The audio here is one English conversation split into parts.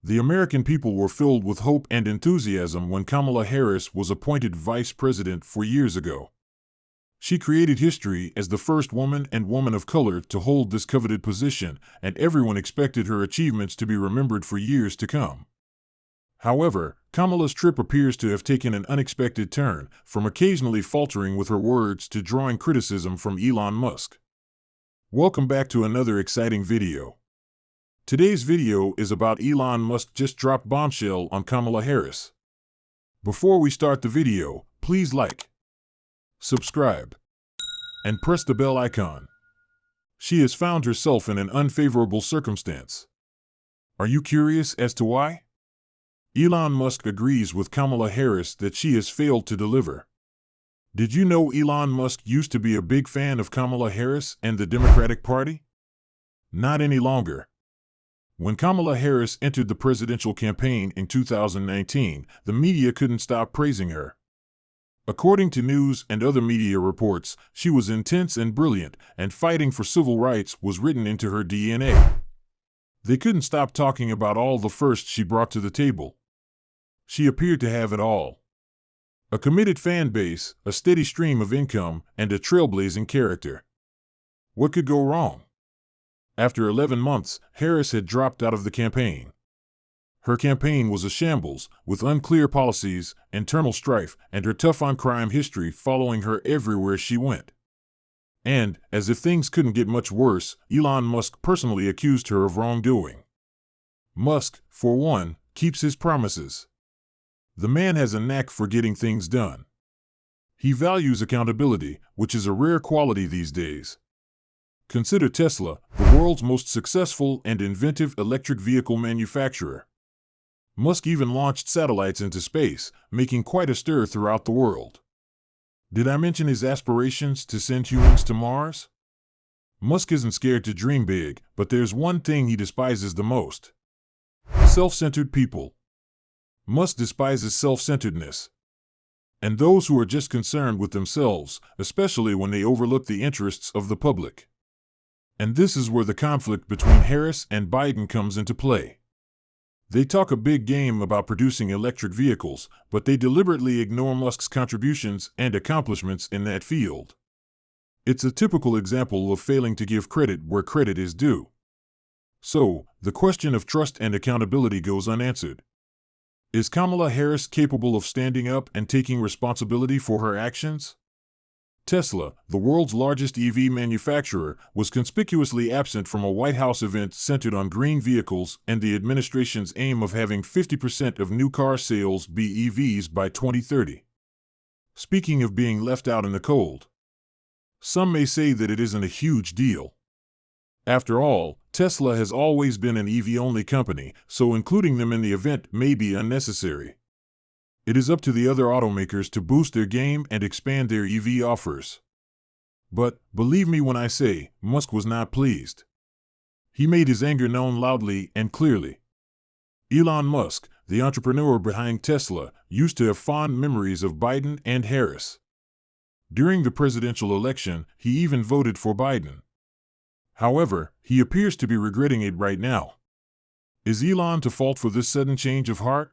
The American people were filled with hope and enthusiasm when Kamala Harris was appointed vice president 4 years ago. She created history as the first woman and woman of color to hold this coveted position, and everyone expected her achievements to be remembered for years to come. However, Kamala's trip appears to have taken an unexpected turn, from occasionally faltering with her words to drawing criticism from Elon Musk. Welcome back to another exciting video. Today's video is about Elon Musk just dropped bombshell on Kamala Harris. Before we start the video, please like, subscribe, and press the bell icon. She has found herself in an unfavorable circumstance. Are you curious as to why? Elon Musk agrees with Kamala Harris that she has failed to deliver. Did you know Elon Musk used to be a big fan of Kamala Harris and the Democratic Party? Not any longer. When Kamala Harris entered the presidential campaign in 2019, the media couldn't stop praising her. According to news and other media reports, she was intense and brilliant, and fighting for civil rights was written into her DNA. They couldn't stop talking about all the firsts she brought to the table. She appeared to have it all. A committed fan base, a steady stream of income, and a trailblazing character. What could go wrong? After 11 months, Harris had dropped out of the campaign. Her campaign was a shambles, with unclear policies, internal strife, and her tough-on-crime history following her everywhere she went. And, as if things couldn't get much worse, Elon Musk personally accused her of wrongdoing. Musk, for one, keeps his promises. The man has a knack for getting things done. He values accountability, which is a rare quality these days. Consider Tesla, the world's most successful and inventive electric vehicle manufacturer. Musk even launched satellites into space, making quite a stir throughout the world. Did I mention his aspirations to send humans to Mars? Musk isn't scared to dream big, but there's one thing he despises the most: self-centered people. Musk despises self-centeredness. And those who are just concerned with themselves, especially when they overlook the interests of the public. And this is where the conflict between Harris and Biden comes into play. They talk a big game about producing electric vehicles, but they deliberately ignore Musk's contributions and accomplishments in that field. It's a typical example of failing to give credit where credit is due. So, the question of trust and accountability goes unanswered. Is Kamala Harris capable of standing up and taking responsibility for her actions? Tesla, the world's largest EV manufacturer, was conspicuously absent from a White House event centered on green vehicles and the administration's aim of having 50% of new car sales be EVs by 2030. Speaking of being left out in the cold, some may say that it isn't a huge deal. After all, Tesla has always been an EV-only company, so including them in the event may be unnecessary. It is up to the other automakers to boost their game and expand their EV offers. But, believe me when I say, Musk was not pleased. He made his anger known loudly and clearly. Elon Musk, the entrepreneur behind Tesla, used to have fond memories of Biden and Harris. During the presidential election, he even voted for Biden. However, he appears to be regretting it right now. Is Elon to fault for this sudden change of heart?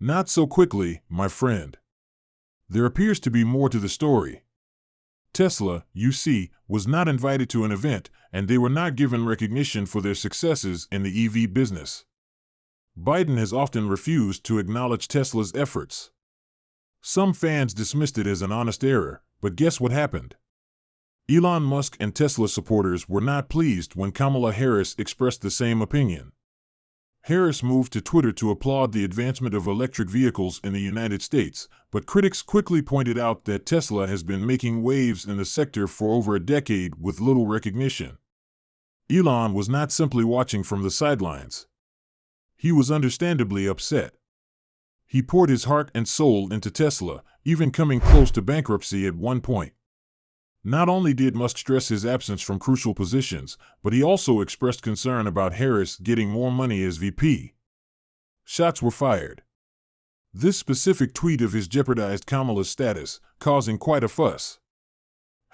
Not so quickly, my friend. There appears to be more to the story. Tesla, you see, was not invited to an event, and they were not given recognition for their successes in the EV business. Biden has often refused to acknowledge Tesla's efforts. Some fans dismissed it as an honest error, but guess what happened? Elon Musk and Tesla supporters were not pleased when Kamala Harris expressed the same opinion. Harris moved to Twitter to applaud the advancement of electric vehicles in the United States, but critics quickly pointed out that Tesla has been making waves in the sector for over a decade with little recognition. Elon was not simply watching from the sidelines. He was understandably upset. He poured his heart and soul into Tesla, even coming close to bankruptcy at one point. Not only did Musk stress his absence from crucial positions, but he also expressed concern about Harris getting more money as VP. Shots were fired. This specific tweet of his jeopardized Kamala's status, causing quite a fuss.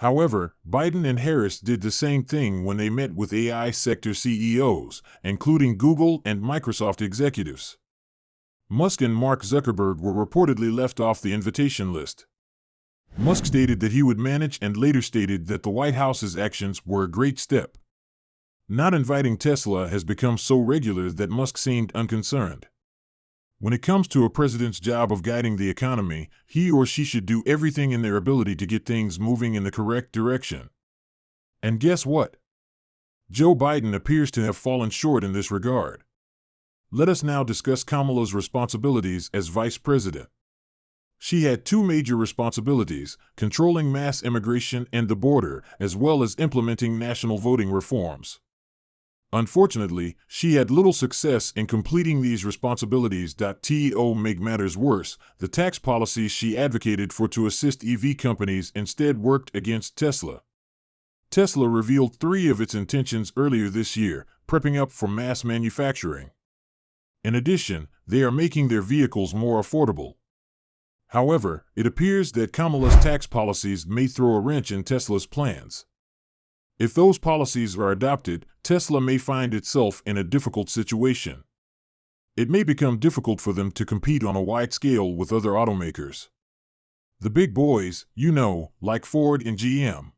However, Biden and Harris did the same thing when they met with AI sector CEOs, including Google and Microsoft executives. Musk and Mark Zuckerberg were reportedly left off the invitation list. Musk stated that he would manage and later stated that the White House's actions were a great step. Not inviting Tesla has become so regular that Musk seemed unconcerned. When it comes to a president's job of guiding the economy, he or she should do everything in their ability to get things moving in the correct direction. And guess what? Joe Biden appears to have fallen short in this regard. Let us now discuss Kamala's responsibilities as vice president. She had two major responsibilities: controlling mass immigration and the border, as well as implementing national voting reforms. Unfortunately, she had little success in completing these responsibilities. To make matters worse, the tax policies she advocated for to assist EV companies instead worked against Tesla. Tesla revealed 3 of its intentions earlier this year, prepping up for mass manufacturing. In addition, they are making their vehicles more affordable. However, it appears that Kamala's tax policies may throw a wrench in Tesla's plans. If those policies are adopted, Tesla may find itself in a difficult situation. It may become difficult for them to compete on a wide scale with other automakers. The big boys, like Ford and GM.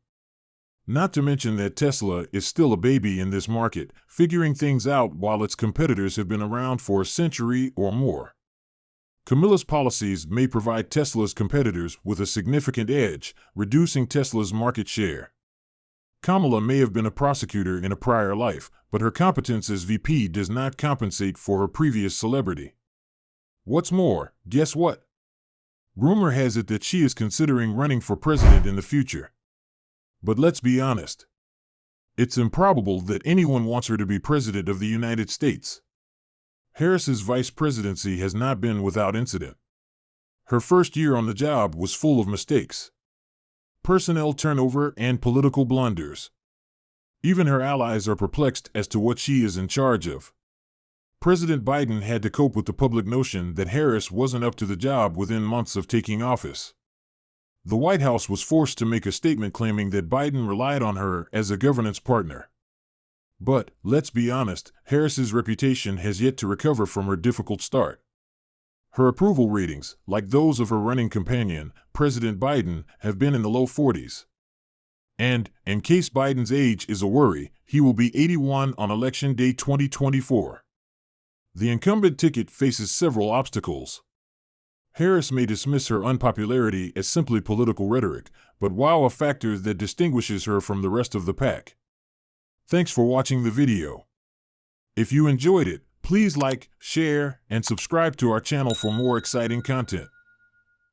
Not to mention that Tesla is still a baby in this market, figuring things out while its competitors have been around for a century or more. Kamala's policies may provide Tesla's competitors with a significant edge, reducing Tesla's market share. Kamala may have been a prosecutor in a prior life, but her competence as VP does not compensate for her previous celebrity. What's more, guess what? Rumor has it that she is considering running for president in the future. But let's be honest. It's improbable that anyone wants her to be president of the United States. Harris's vice presidency has not been without incident. Her first year on the job was full of mistakes. Personnel turnover and political blunders. Even her allies are perplexed as to what she is in charge of. President Biden had to cope with the public notion that Harris wasn't up to the job within months of taking office. The White House was forced to make a statement claiming that Biden relied on her as a governance partner. But, let's be honest, Harris's reputation has yet to recover from her difficult start. Her approval ratings, like those of her running companion, President Biden, have been in the low 40s. And, in case Biden's age is a worry, he will be 81 on Election Day 2024. The incumbent ticket faces several obstacles. Harris may dismiss her unpopularity as simply political rhetoric, but wow, a factor that distinguishes her from the rest of the pack. Thanks for watching the video. If you enjoyed it, please like, share, and subscribe to our channel for more exciting content.